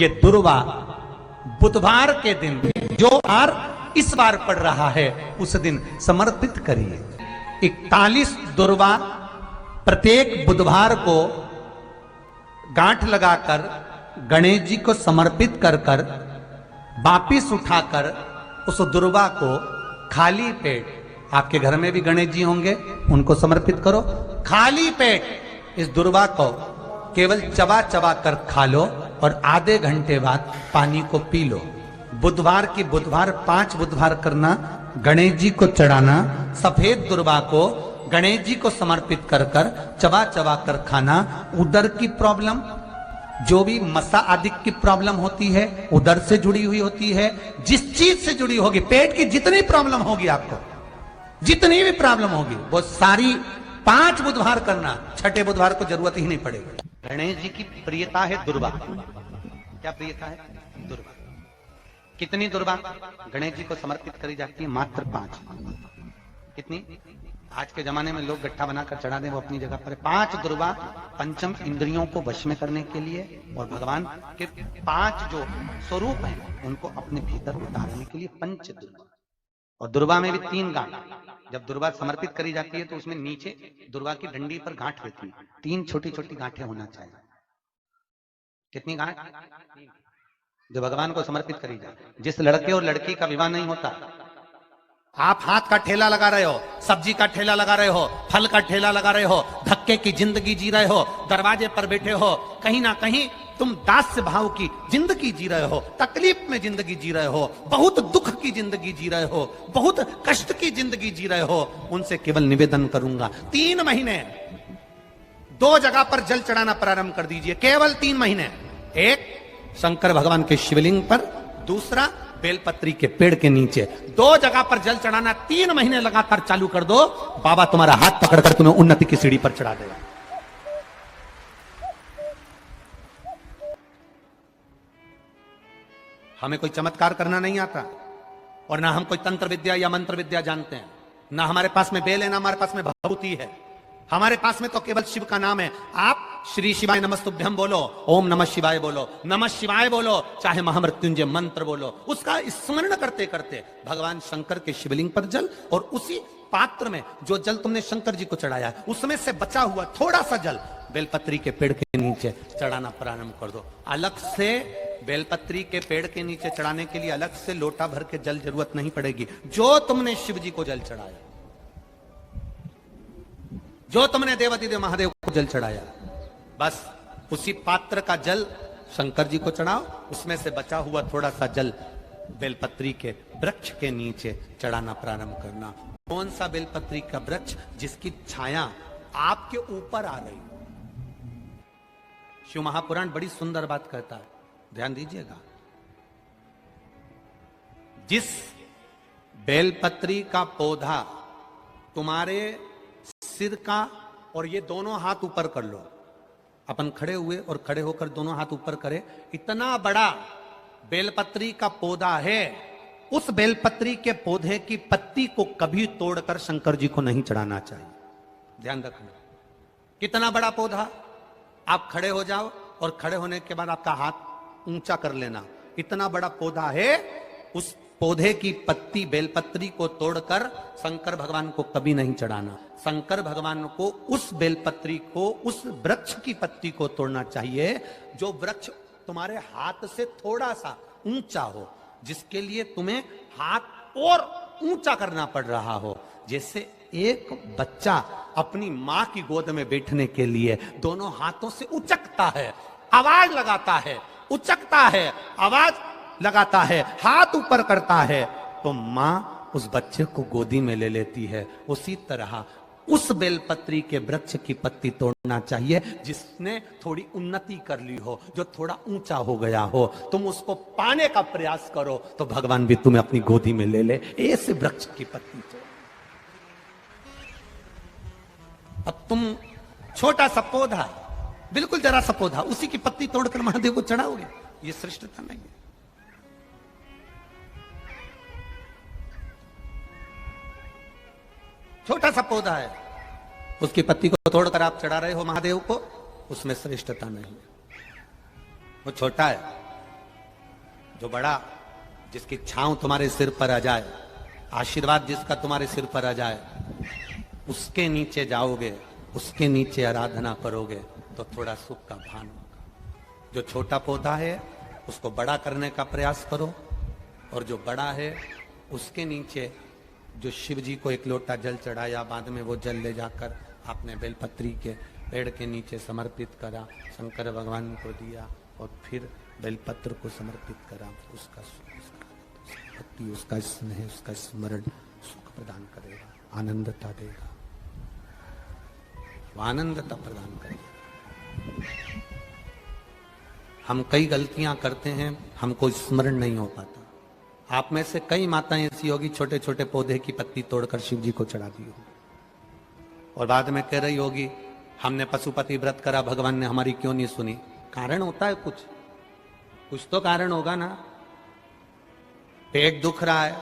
ये दुर्वा बुधवार के दिन जो बार इस बार पड़ रहा है उस दिन समर्पित करिए। 41 दुर्वा प्रत्येक बुधवार को गांठ लगाकर गणेश जी को समर्पित कर कर वापिस उठाकर उस दुर्वा को खाली पेट, आपके घर में भी गणेश जी होंगे उनको समर्पित करो, खाली पेट इस दुर्वा को केवल चबा चबा कर खा लो और आधे घंटे बाद पानी को पी लो। बुधवार की बुधवार 5 बुधवार करना, गणेश जी को चढ़ाना, सफेद दुर्वा को गणेश जी को समर्पित कर कर चबा चबा कर खाना। उदर की प्रॉब्लम, जो भी मसा आदि की प्रॉब्लम होती है उदर से जुड़ी हुई होती है, जिस चीज से जुड़ी होगी, पेट की जितनी प्रॉब्लम होगी आपको, जितनी भी प्रॉब्लम होगी वो सारी 5 बुधवार करना, छठे बुधवार को जरूरत ही नहीं पड़ेगी। गणेश जी की प्रियता है दुर्वा। क्या प्रियता है? दुर्वा। कितनी दुर्वा गणेश जी को समर्पित करी जाती है? मात्र 5। कितनी? आज के जमाने में लोग गट्ठा बनाकर चढ़ा दें, वो अपनी जगह पर 5 दुर्वा पंचम इंद्रियों को वश में करने के लिए और भगवान के 5 जो स्वरूप हैं उनको अपने भीतर उतारने के लिए पंच दुर्वा। और दुर्वा में भी 3 गांठ। जब दुर्वा समर्पित करी जाती है तो उसमें नीचे दुर्वा की डंडी पर गांठ रहती है, 3 छोटी छोटी गांठें होना चाहिए। कितनी गांठ? जो भगवान को समर्पित करी जाए। जिस लड़के और लड़की का विवाह नहीं होता, आप हाथ का ठेला लगा रहे हो, सब्जी का ठेला लगा रहे हो, फल का ठेला लगा रहे हो, धक्के की जिंदगी जी रहे हो, दरवाजे पर बैठे हो, कहीं ना कहीं तुम दास्य भाव की जिंदगी जी रहे हो, तकलीफ में जिंदगी जी रहे हो, बहुत दुख की जिंदगी जी रहे हो, बहुत कष्ट की जिंदगी जी रहे हो, उनसे केवल निवेदन करूंगा 3 महीने 2 जगह पर जल चढ़ाना प्रारंभ कर दीजिए। केवल 3 महीने। एक शंकर भगवान के शिवलिंग पर, दूसरा बेलपत्री के पेड़ के नीचे। 2 जगह पर जल चढ़ाना 3 महीने लगातार चालू कर दो, बाबा तुम्हारा हाथ पकड़कर तुम्हें उन्नति की सीढ़ी पर चढ़ा देगा। हमें कोई चमत्कार करना नहीं आता और ना हम कोई तंत्र विद्या या मंत्र विद्या जानते हैं, ना हमारे पास में बेल है, ना हमारे पास में भभूति है। हमारे पास में तो केवल शिव का नाम है। आप श्री शिवाय नमस्तुभ्यम बोलो, ओम नमः शिवाय बोलो, नमः शिवाय बोलो, चाहे महामृत्युंजय मंत्र बोलो, उसका स्मरण करते करते भगवान शंकर के शिवलिंग पर जल और उसी पात्र में जो जल तुमने शंकर जी को चढ़ाया उसमें से बचा हुआ थोड़ा सा जल बेलपत्री के पेड़ के नीचे चढ़ाना प्रारंभ कर दो। अलग से बेलपत्री के पेड़ के नीचे चढ़ाने के लिए अलग से लोटा भर के जल जरूरत नहीं पड़ेगी। जो तुमने शिव जी को जल चढ़ाया, जो तुमने देवादिदेव महादेव को जल चढ़ाया, बस उसी पात्र का जल शंकर जी को चढ़ाओ, उसमें से बचा हुआ थोड़ा सा जल बेलपत्री के वृक्ष के नीचे चढ़ाना प्रारंभ करना। कौन सा बेलपत्री का वृक्ष? जिसकी छाया आपके ऊपर आ रही। शिव महापुराण बड़ी सुंदर बात कहता है, ध्यान दीजिएगा। जिस बेलपत्री का पौधा तुम्हारे सिर का, और ये दोनों हाथ ऊपर कर लो, अपन खड़े हुए और खड़े होकर दोनों हाथ ऊपर करें, इतना बड़ा बेलपत्री का पौधा है, उस बेलपत्री के पौधे की पत्ती को कभी तोड़कर शंकर जी को नहीं चढ़ाना चाहिए। ध्यान रखना। कितना बड़ा पौधा? आप खड़े हो जाओ और खड़े होने के बाद आपका हाथ ऊंचा कर लेना। इतना बड़ा पौधा है, उस पौधे की पत्ती बेलपत्री को तोड़कर शंकर भगवान को कभी नहीं चढ़ाना। शंकर भगवान को उस बेलपत्री को, उस वृक्ष की पत्ती को तोड़ना चाहिए जो वृक्ष तुम्हारे हाथ से थोड़ा सा ऊंचा हो, जिसके लिए तुम्हें हाथ और ऊंचा करना पड़ रहा हो। जैसे एक बच्चा अपनी मां की गोद में बैठने के लिए दोनों हाथों से उचकता है, आवाज लगाता है, उचकता है, आवाज लगाता है, हाथ ऊपर करता है, तो मां उस बच्चे को गोदी में ले लेती है। उसी तरह उस बेलपत्री के वृक्ष की पत्ती तोड़ना चाहिए जिसने थोड़ी उन्नति कर ली हो, जो थोड़ा ऊंचा हो गया हो। तुम उसको पाने का प्रयास करो तो भगवान भी तुम्हें अपनी गोदी में ले ले। ऐसे वृक्ष की पत्ती तोड़। अब तुम छोटा सा पौधा, बिल्कुल जरा सा पौधा, उसी की पत्ती तोड़कर महादेव को चढ़ाओगे, ये श्रेष्ठता नहीं है। छोटा सा पौधा है, उसकी पत्ती को तोड़कर आप चढ़ा रहे हो महादेव को, उसमें श्रेष्ठता नहीं है। वो छोटा है, जो बड़ा, जिसकी छांव तुम्हारे सिर पर आ जाए, आशीर्वाद जिसका तुम्हारे सिर पर आ जाए, उसके नीचे जाओगे, उसके नीचे आराधना करोगे तो थोड़ा सुख का भान होगा। जो छोटा पौधा है उसको बड़ा करने का प्रयास करो, और जो बड़ा है उसके नीचे जो शिव जी को एक लोटा जल चढ़ाया, बाद में वो जल ले जाकर आपने बेलपत्री के पेड़ के नीचे समर्पित करा, शंकर भगवान को दिया और फिर बेलपत्र को समर्पित करा, उसका भक्ति, उसका स्नेह, उसका स्मरण सुख प्रदान करेगा, आनंदता देगा, वो आनंदता प्रदान करेगा। हम कई गलतियां करते हैं, हमको स्मरण नहीं हो पाता। आप में से कई माताएं ऐसी होगी छोटे छोटे पौधे की पत्ती तोड़कर शिव जी को चढ़ा दी होगी, और बाद में कह रही होगी हमने पशुपति व्रत करा, भगवान ने हमारी क्यों नहीं सुनी। कारण होता है, कुछ तो कारण होगा ना। पेट दुख रहा है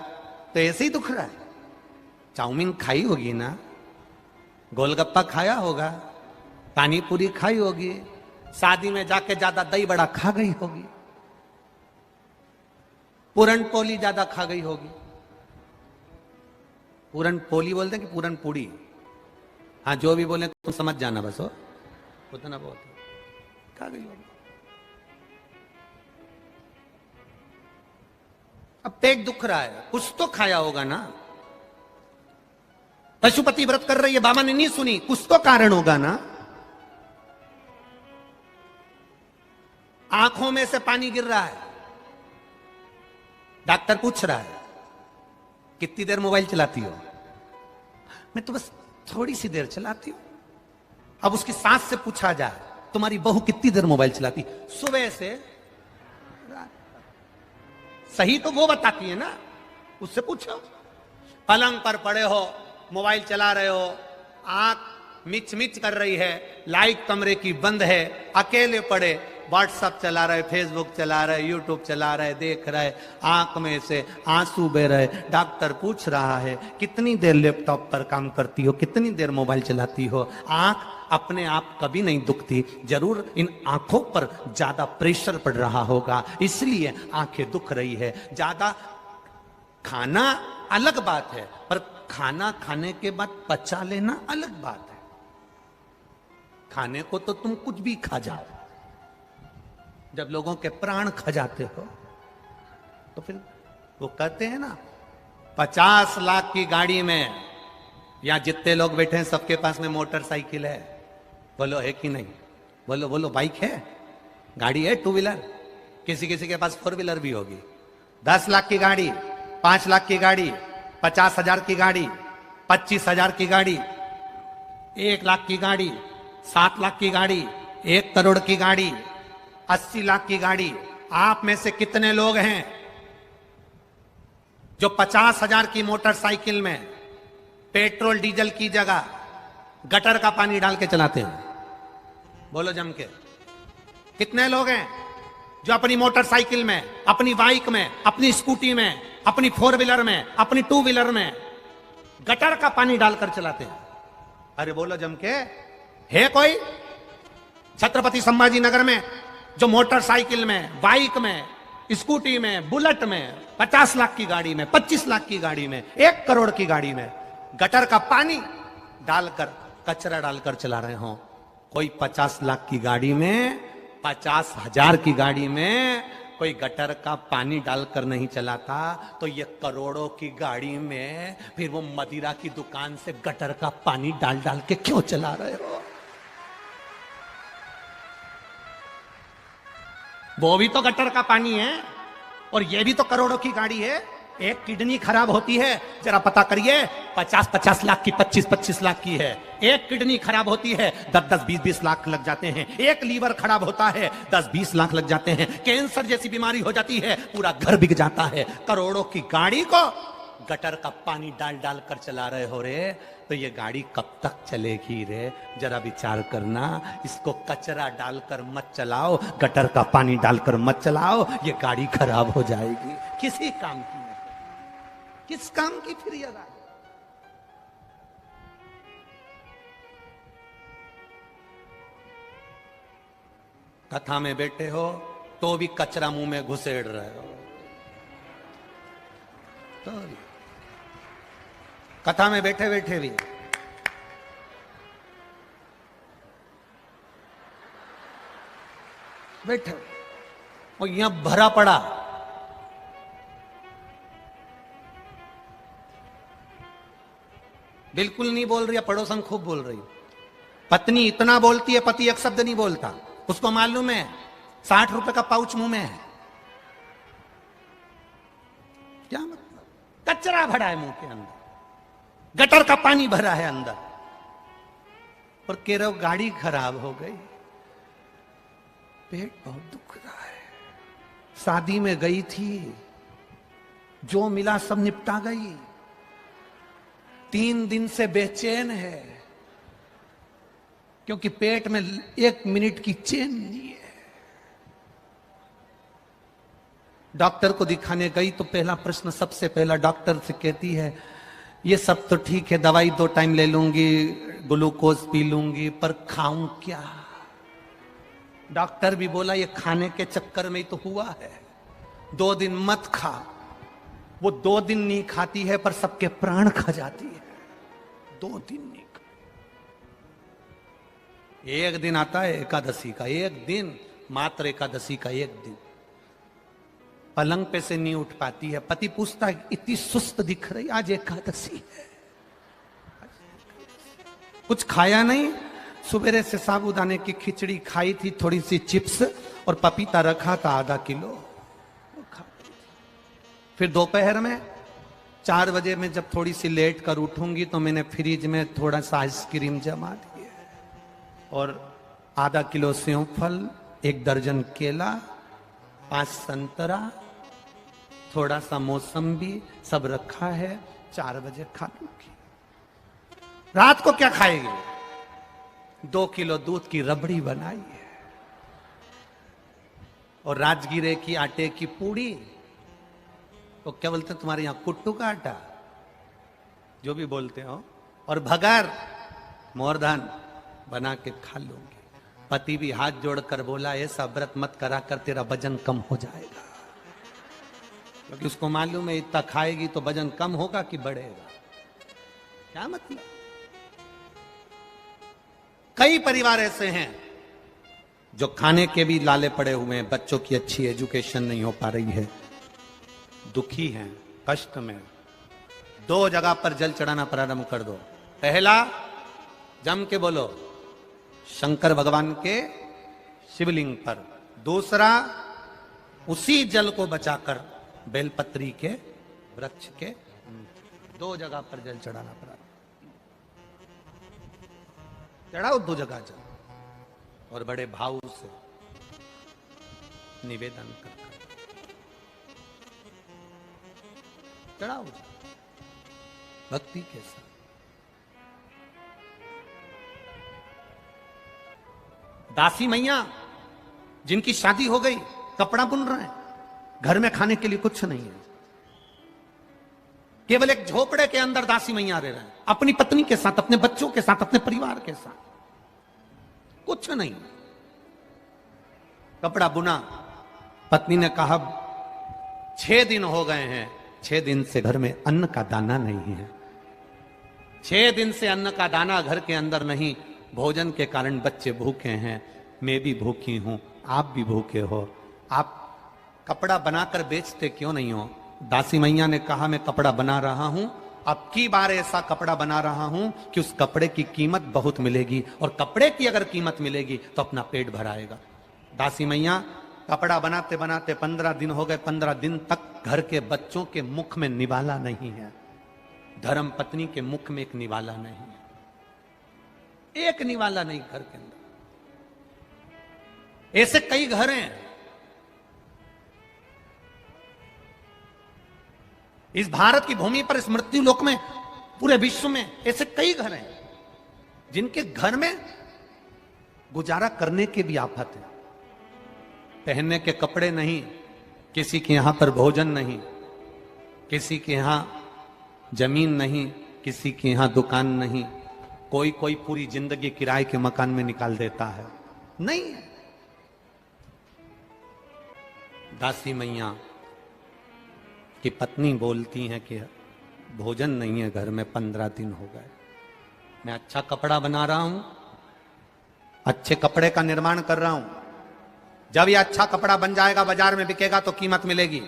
तो ऐसे ही दुख रहा है। चाउमीन खाई होगी ना, गोलगप्पा खाया होगा, पानी पूरी खाई होगी, शादी में जाके ज्यादा दही बड़ा खा गई होगी, पूरन पोली ज्यादा खा गई होगी। पूरन पोली बोलते हैं कि पूरन पूड़ी, हाँ जो भी बोले तुम समझ जाना, बस हो उतना बहुत खा गई होगी। अब पेट दुख रहा है, कुछ तो खाया होगा ना। पशुपति व्रत कर रही है, बाबा ने नहीं सुनी, कुछ तो कारण होगा ना। आंखों में से पानी गिर रहा है, डॉक्टर पूछ रहा है कितनी देर मोबाइल चलाती हो। मैं तो बस थोड़ी सी देर चलाती हूं। अब उसकी सास से पूछा जाए तुम्हारी बहू कितनी देर मोबाइल चलाती, सुबह से रात। सही तो वो बताती है ना, उससे पूछो। पलंग पर पड़े हो, मोबाइल चला रहे हो, आंख मिच मिच कर रही है, लाइट कमरे की बंद है, अकेले पड़े, व्हाट्सएप चला रहे, फेसबुक चला रहे, यूट्यूब चला रहे, देख रहे, आंख में से आंसू बह रहे। डॉक्टर पूछ रहा है कितनी देर लैपटॉप पर काम करती हो, कितनी देर मोबाइल चलाती हो। आंख अपने आप कभी नहीं दुखती, जरूर इन आंखों पर ज्यादा प्रेशर पड़ रहा होगा, इसलिए आंखें दुख रही है। ज्यादा खाना अलग बात है, पर खाना खाने के बाद पचा लेना अलग बात है। खाने को तो तुम कुछ भी खा जाओ, जब लोगों के प्राण खा जाते हो तो फिर वो कहते हैं ना 50 लाख की गाड़ी में, या जितने लोग बैठे हैं सबके पास में मोटरसाइकिल है, बोलो है कि नहीं, बोलो बोलो, बाइक है, गाड़ी है, टू व्हीलर, किसी किसी के पास 4 व्हीलर भी होगी। 10 लाख की गाड़ी, 5 लाख की गाड़ी, 50,000 की गाड़ी, 25,000 की गाड़ी, 1 लाख की गाड़ी, 7 लाख की गाड़ी, 1 करोड़ की गाड़ी, 80 लाख की गाड़ी। आप में से कितने लोग हैं जो 50,000 की मोटरसाइकिल में पेट्रोल डीजल की जगह गटर का पानी डाल के चलाते हैं? बोलो जम के। कितने लोग हैं जो अपनी मोटरसाइकिल में, अपनी बाइक में, अपनी स्कूटी में, अपनी 4 व्हीलर में, अपनी 2 व्हीलर में गटर का पानी डालकर चलाते हैं? अरे बोलो जम के। है कोई छत्रपति संभाजी नगर में जो मोटरसाइकिल में, बाइक में, स्कूटी में, बुलेट में, 50 लाख की गाड़ी में, 25 लाख की गाड़ी में, 1 करोड़ की गाड़ी में गटर का पानी डालकर, कचरा डालकर चला रहे हो? कोई 50 लाख की गाड़ी में, 50,000 की गाड़ी में कोई गटर का पानी डालकर नहीं चलाता, तो ये करोड़ों की गाड़ी में फिर वो मदिरा की दुकान से गटर का पानी डाल डाल के क्यों चला रहे हो? वो भी तो गटर का पानी है, और ये भी तो करोड़ों की गाड़ी है। एक किडनी खराब होती है, जरा पता करिए, 50-50 लाख की, 25-25 लाख की है। एक किडनी खराब होती है, 10-10, 20-20 लाख लग जाते हैं। एक लीवर खराब होता है, 10-20 लाख लग जाते हैं। कैंसर जैसी बीमारी हो जाती है, पूरा घर बिक जाता है। करोड़ों की गाड़ी को गटर का पानी डाल डाल कर चला रहे हो रे, तो ये गाड़ी कब तक चलेगी रे? जरा विचार करना। इसको कचरा डालकर मत चलाओ, गटर का पानी डालकर मत चलाओ, ये गाड़ी खराब हो जाएगी। किसी काम की नहीं, किस काम की फिर ये गाड़ी? कथा में बैठे हो तो भी कचरा मुंह में घुसेड़ रहे हो। तो कथा में बैठे बैठे भी बैठे और यहां भरा पड़ा। बिल्कुल नहीं बोल रही है, पड़ोसन खूब बोल रही। पत्नी इतना बोलती है, पति एक शब्द नहीं बोलता। उसको मालूम है 60 रुपए का पाउच मुंह में है। क्या मतलब? कचरा भरा है मुंह के अंदर, गटर का पानी भरा है अंदर, और कह रहे हो गाड़ी खराब हो गई, पेट बहुत दुख रहा है, शादी में गई थी, जो मिला सब निपटा गई, 3 दिन से बेचैन है क्योंकि पेट में 1 मिनट की चैन नहीं है। डॉक्टर को दिखाने गई तो पहला प्रश्न सबसे पहला डॉक्टर से कहती है, ये सब तो ठीक है, दवाई 2 टाइम ले लूंगी, ग्लूकोज पी लूंगी, पर खाऊं क्या? डॉक्टर भी बोला ये खाने के चक्कर में ही तो हुआ है, 2 दिन मत खा। वो 2 दिन नहीं खाती है पर सबके प्राण खा जाती है। 2 दिन नहीं खा। एक दिन आता है एकादशी का, एक दिन मात्र एकादशी का, एक दिन पलंग पे से नहीं उठ पाती है। पति पूछता है इतनी सुस्त दिख रही, आज एकादशी है, कुछ खाया नहीं, सुबेरे से साबूदाने की खिचड़ी खाई थी, थोड़ी सी चिप्स और पपीता रखा था आधा किलो, वो खा। फिर दोपहर में 4 बजे में जब थोड़ी सी लेट कर उठूंगी तो मैंने फ्रिज में थोड़ा सा आइसक्रीम जमा दिया और आधा किलो सेव फल, 1 दर्जन केला, 5 संतरा, थोड़ा सा मौसम्बी सब रखा है, 4 बजे खा लूंगी। रात को क्या खाएगी? 2 किलो दूध की रबड़ी बनाई है और राजगीरे की आटे की पूड़ी, तो क्या बोलते हैं तुम्हारे यहां, कुट्टू का आटा, जो भी बोलते हो, और भगर मोरधान बना के खा लूंगी। पति भी हाथ जोड़कर बोला ऐसा व्रत मत करा कर, तेरा वजन कम हो जाएगा, क्योंकि उसको मालूम है इतना खाएगी तो वजन कम होगा कि बढ़ेगा। क्या मतलब? कई परिवार ऐसे हैं जो खाने के भी लाले पड़े हुए हैं, बच्चों की अच्छी एजुकेशन नहीं हो पा रही है, दुखी हैं, कष्ट में। 2 जगह पर जल चढ़ाना प्रारंभ कर दो। पहला, जम के बोलो, शंकर भगवान के शिवलिंग पर। दूसरा, उसी जल को बचाकर बेलपत्री के वृक्ष के 2 जगह पर जल चढ़ाना पड़ा। चढ़ाओ 2 जगह जल और बड़े भाव से निवेदन कर चढ़ाओ भक्ति के साथ। दासी मैया जिनकी शादी हो गई, कपड़ा बुन रहे हैं, घर में खाने के लिए कुछ नहीं है, केवल एक झोपड़े के अंदर दासी मैया रह रहे हैं, अपनी पत्नी के साथ, अपने बच्चों के साथ, अपने परिवार के साथ, कुछ नहीं, कपड़ा बुना। पत्नी ने कहा 6 दिन हो गए हैं, 6 दिन से घर में अन्न का दाना नहीं है, 6 दिन से अन्न का दाना घर के अंदर नहीं, भोजन के कारण बच्चे भूखे हैं, मैं भी भूखी हूं, आप भी भूखे हो, आप कपड़ा बनाकर बेचते क्यों नहीं हो? दासी मैया ने कहा मैं कपड़ा बना रहा हूं, अब की बार ऐसा कपड़ा बना रहा हूं कि उस कपड़े की कीमत बहुत मिलेगी, और कपड़े की अगर कीमत मिलेगी तो अपना पेट भराएगा। दासी मैया कपड़ा बनाते बनाते 15 दिन हो गए, 15 दिन तक घर के बच्चों के मुख में निवाला नहीं है, धर्म पत्नी के मुख में एक निवाला नहीं है, एक निवाला नहीं घर के अंदर। ऐसे कई घर हैं इस भारत की भूमि पर, इस मृत्यु लोक में, पूरे विश्व में ऐसे कई घर हैं जिनके घर में गुजारा करने के भी आफत है, पहनने के कपड़े नहीं, किसी के यहां पर भोजन नहीं, किसी के यहां जमीन नहीं, किसी के यहां दुकान नहीं, कोई कोई पूरी जिंदगी किराए के मकान में निकाल देता है, नहीं। दासी मैया कि पत्नी बोलती हैं कि भोजन नहीं है घर में, 15 दिन हो गए, मैं अच्छा कपड़ा बना रहा हूं, अच्छे कपड़े का निर्माण कर रहा हूं, जब ये अच्छा कपड़ा बन जाएगा बाजार में बिकेगा तो कीमत मिलेगी,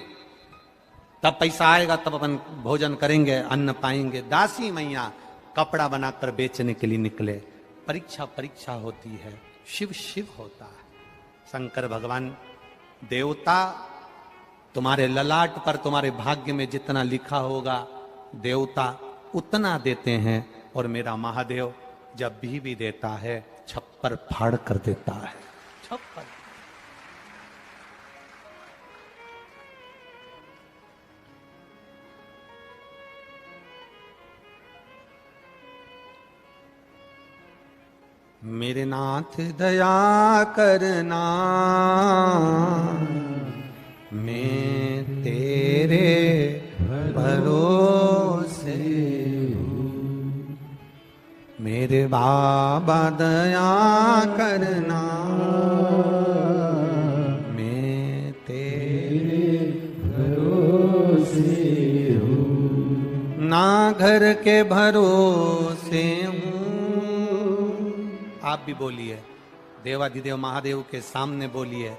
तब पैसा आएगा, तब अपन भोजन करेंगे, अन्न पाएंगे। दासी मैया कपड़ा बनाकर बेचने के लिए निकले, परीक्षा परीक्षा होती है, शिव शिव होता है। शंकर भगवान, देवता तुम्हारे ललाट पर, तुम्हारे भाग्य में जितना लिखा होगा देवता उतना देते हैं, और मेरा महादेव जब भी देता है छप्पर फाड़ कर देता है, छप्पर। मेरे नाथ दया करना, मैं तेरे भरोसे हूँ। मेरे बाबा दया करना, मैं तेरे भरोसे हूँ। ना घर के भरोसे हूँ। आप भी बोलिए, देवाधिदेव महादेव के सामने बोलिए,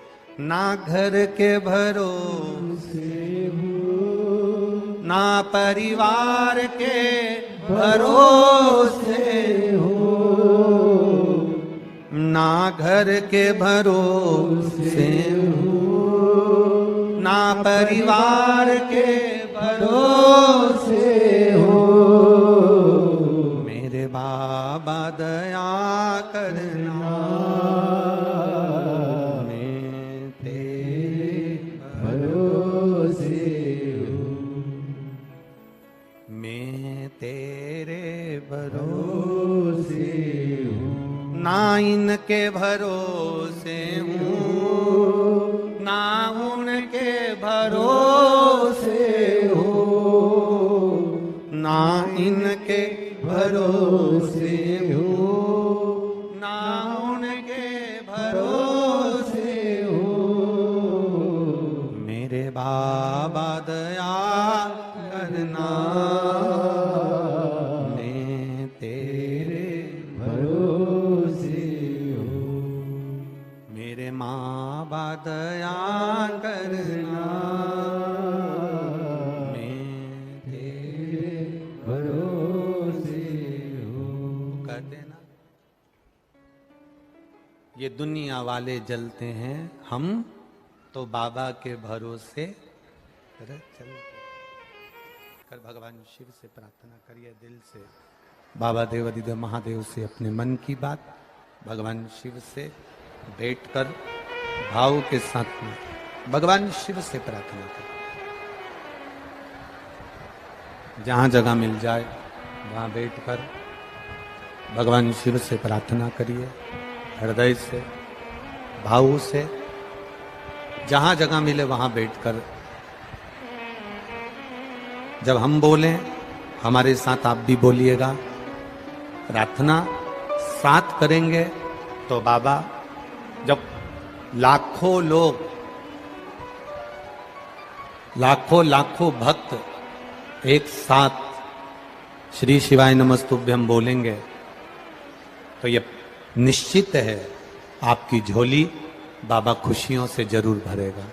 ना घर के भरोसे हूँ, ना परिवार के भरोसे हूँ, ना घर के भरोसे हूँ, ना परिवार के भरोसे हूँ। मेरे बाबा दया करना, मैं तेरे भरोसे हूँ, मैं तेरे भरोसे हूँ। ना इनके भरोसे हूँ, ना उनके भरोसे हूँ, ना इनके भरोसे हूँ, ना उनके भरोसे हूँ। मेरे बाबा दया करना, मैं तेरे भरोसे हूँ। मेरे माँ बाबा दया करना, ये दुनिया वाले जलते हैं, हम तो बाबा के भरोसे चलते। कर भगवान शिव से प्रार्थना करिए दिल से, बाबा देवाधिदेव महादेव से अपने मन की बात भगवान शिव से बैठकर भाव के साथ में भगवान शिव से प्रार्थना करिए। जहां जगह मिल जाए वहां बैठकर भगवान शिव से प्रार्थना करिए, हृदय से, भाव से, जहां जगह मिले वहां बैठकर। जब हम बोलें हमारे साथ आप भी बोलिएगा, प्रार्थना साथ करेंगे तो बाबा, जब लाखों लोग, लाखों भक्त एक साथ श्री शिवाय नमस्तुभ्यम बोलेंगे तो ये निश्चित है आपकी झोली बाबा खुशियों से जरूर भरेगा।